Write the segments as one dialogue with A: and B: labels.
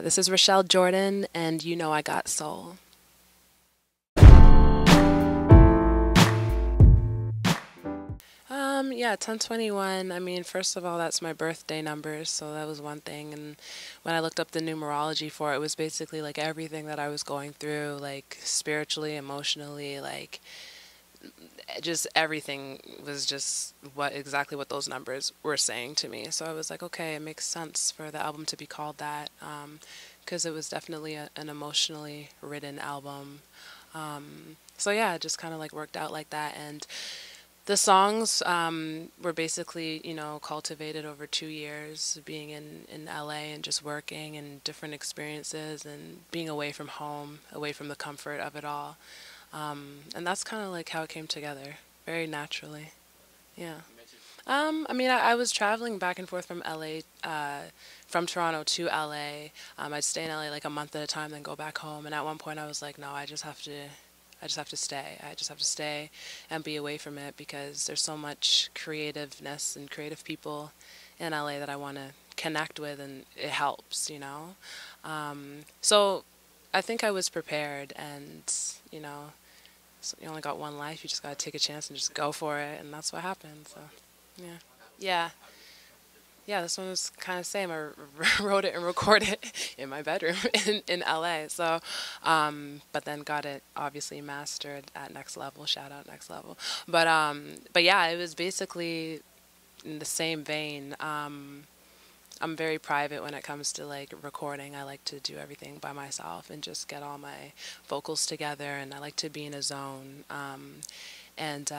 A: This is Rochelle Jordan, and You Know I Got Soul. Yeah, 1021, I mean, first of all, that's my birthday numbers, so that was one thing. And when I looked up the numerology for it, it was basically like everything that I was going through, like spiritually, emotionally, like just everything was just exactly what those numbers were saying to me. So I was like, okay, it makes sense for the album to be called that, because it was definitely an emotionally written album. So yeah, it just kind of like worked out like that. And the songs were basically, you know, cultivated over 2 years, being in LA and just working and different experiences and being away from home, away from the comfort of it all. And that's kind of like how it came together, very naturally. Yeah. I mean, I was traveling back and forth from LA, from Toronto to LA. I'd stay in LA like a month at a time, then go back home. And at one point I was like, no, I just have to stay. I just have to stay and be away from it because there's so much creativeness and creative people in LA that I want to connect with, and it helps, you know. So I think I was prepared, and you know, so you only got one life. You just got to take a chance and just go for it, and that's what happened. So, yeah, yeah. Yeah, this one was kind of same. I wrote it and recorded it in my bedroom in LA. So, but then got it obviously mastered at Next Level. Shout out Next Level. But yeah, it was basically in the same vein. I'm very private when it comes to like recording. I like to do everything by myself and just get all my vocals together, and I like to be in a zone. And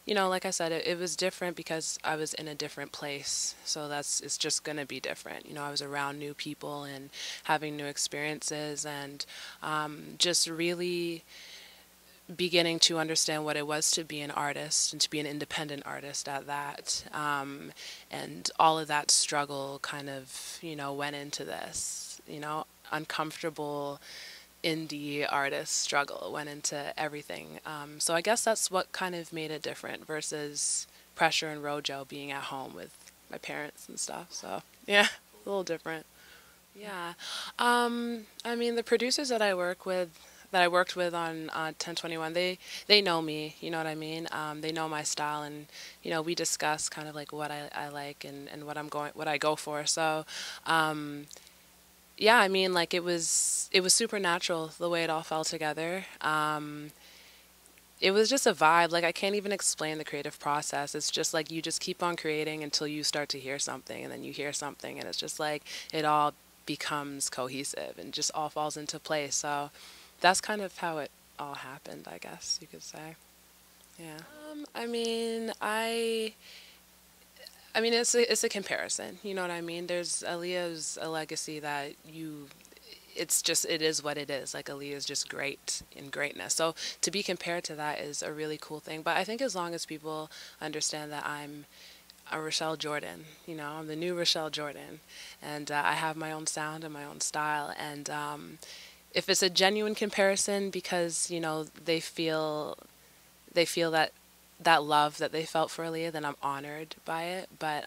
A: you know, like I said, it was different because I was in a different place. So it's just gonna be different. You know, I was around new people and having new experiences, and just really beginning to understand what it was to be an artist and to be an independent artist at that. And all of that struggle kind of, you know, went into this, you know, uncomfortable indie artist struggle went into everything. So I guess that's what kind of made it different versus Pressure and Rojo being at home with my parents and stuff. So yeah, a little different. Yeah. I mean, the producers that I worked with on 1021, they know me, you know what I mean? They know my style, and, you know, we discuss kind of like what I like and what I go for. So, yeah, I mean, like it was supernatural the way it all fell together. It was just a vibe. Like I can't even explain the creative process. It's just like you just keep on creating until you start to hear something, and then you hear something, and it's just like it all becomes cohesive and just all falls into place. So that's kind of how it all happened, I guess you could say. Yeah. I mean, I mean, it's a comparison. You know what I mean? There's Aaliyah's a legacy that it's just, it is what it is. Like Aaliyah is just great in greatness. So to be compared to that is a really cool thing. But I think as long as people understand that I'm a Rochelle Jordan, you know, I'm the new Rochelle Jordan, and I have my own sound and my own style. And if it's a genuine comparison because, you know, they feel that love that they felt for Aaliyah, then I'm honored by it. But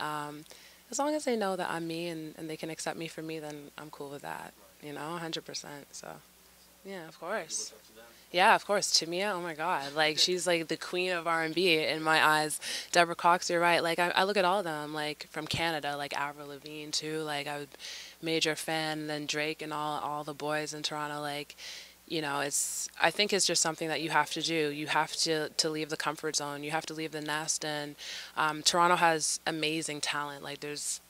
A: as long as they know that I'm me, and they can accept me for me, then I'm cool with that, you know, 100%. So, yeah, of course. Yeah, of course. Tamia, oh my God. Like, she's like the queen of R&B in my eyes. Deborah Cox, you're right. Like, I look at all of them, like, from Canada, like Avril Lavigne, too. Like, I was major fan, then Drake and all the boys in Toronto, like, you know, I think it's just something that you have to do. You have to leave the comfort zone. You have to leave the nest. And Toronto has amazing talent. Like there's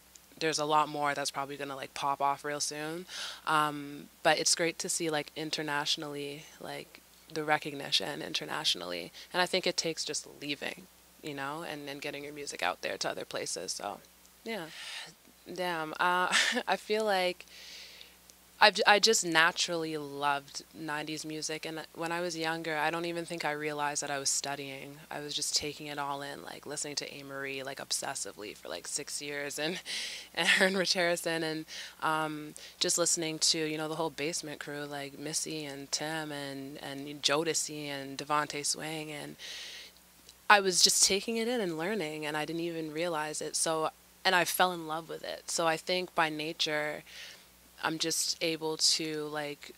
A: a lot more that's probably gonna like pop off real soon. But it's great to see like internationally, like the recognition internationally. And I think it takes just leaving, you know, and getting your music out there to other places. So, yeah. Damn. I feel like I just naturally loved 90s music, and when I was younger, I don't even think I realized that I was studying. I was just taking it all in, like listening to A. like obsessively for like 6 years, and her and Rich Harrison, and just listening to, you know, the whole Basement Crew, like Missy and Tim and Jodeci and Devontae Swing, and I was just taking it in and learning, and I didn't even realize it. So, and I fell in love with it. So I think by nature, I'm just able to like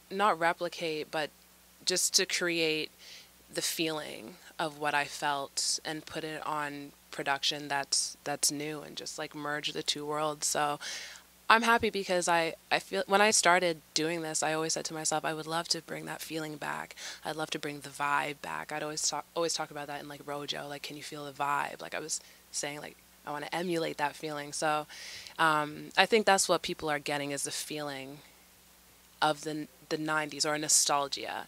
A: not replicate, but just to create the feeling of what I felt and put it on production that's new and just like merge the two worlds. So I'm happy because I feel when I started doing this, I always said to myself, I would love to bring that feeling back. I'd love to bring the vibe back. I'd always talk about that in like Rojo, like, can you feel the vibe? Like I was saying, like, I want to emulate that feeling. So I think that's what people are getting is the feeling of the 90s or nostalgia,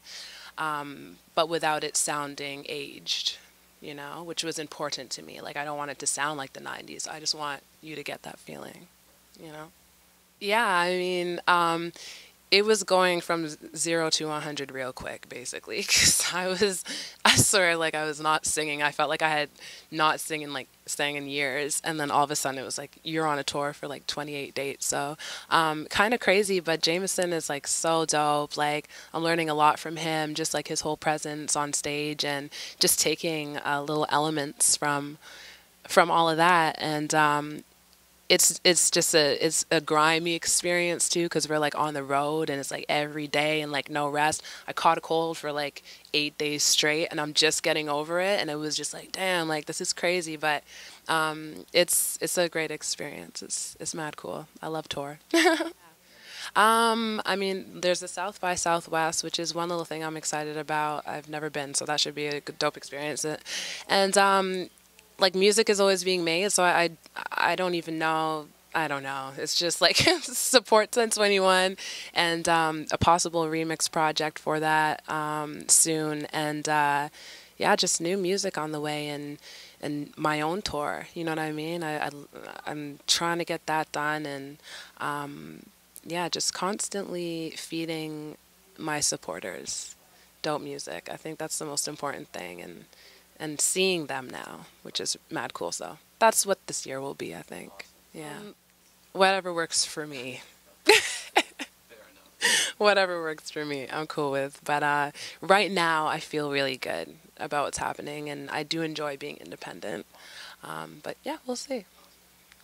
A: but without it sounding aged, which was important to me. Like, I don't want it to sound like the 90s. I just want you to get that feeling, you know? Yeah, I mean, it was going from 0 to 100 real quick, basically, because I swear, like, I was not singing. I felt like I had not sang in years, and then all of a sudden it was like, you're on a tour for like 28 dates, so kind of crazy, but JMSN is like so dope. Like, I'm learning a lot from him, just like his whole presence on stage, and just taking little elements from all of that, and it's a grimy experience too because we're like on the road and it's like every day and like no rest. I caught a cold for like 8 days straight and I'm just getting over it, and it was just like, damn, like this is crazy, but it's a great experience. It's mad cool. I love tour. I mean, there's the South by Southwest, which is one little thing I'm excited about. I've never been, so that should be a good, dope experience. And like, music is always being made, so I don't even know. I don't know. It's just like support 1021 and a possible remix project for that soon, and yeah, just new music on the way, and my own tour. You know what I mean? I'm trying to get that done, and yeah, just constantly feeding my supporters dope music. I think that's the most important thing, and seeing them now, which is mad cool. So that's what this year will be, I think. Yeah. Whatever works for me. Whatever works for me, I'm cool with. But right now, I feel really good about what's happening, and I do enjoy being independent. But yeah, we'll see.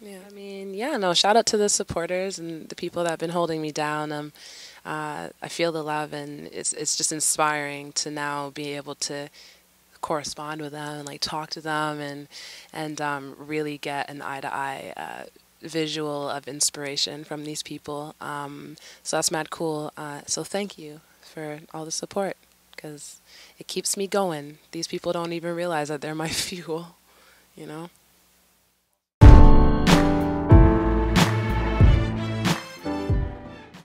A: Yeah, I mean, yeah, no, shout out to the supporters and the people that have been holding me down. I feel the love, and it's just inspiring to now be able to correspond with them and like talk to them, and really get an eye to eye visual of inspiration from these people. So that's mad cool. So thank you for all the support, because it keeps me going. These people don't even realize that they're my fuel, you know?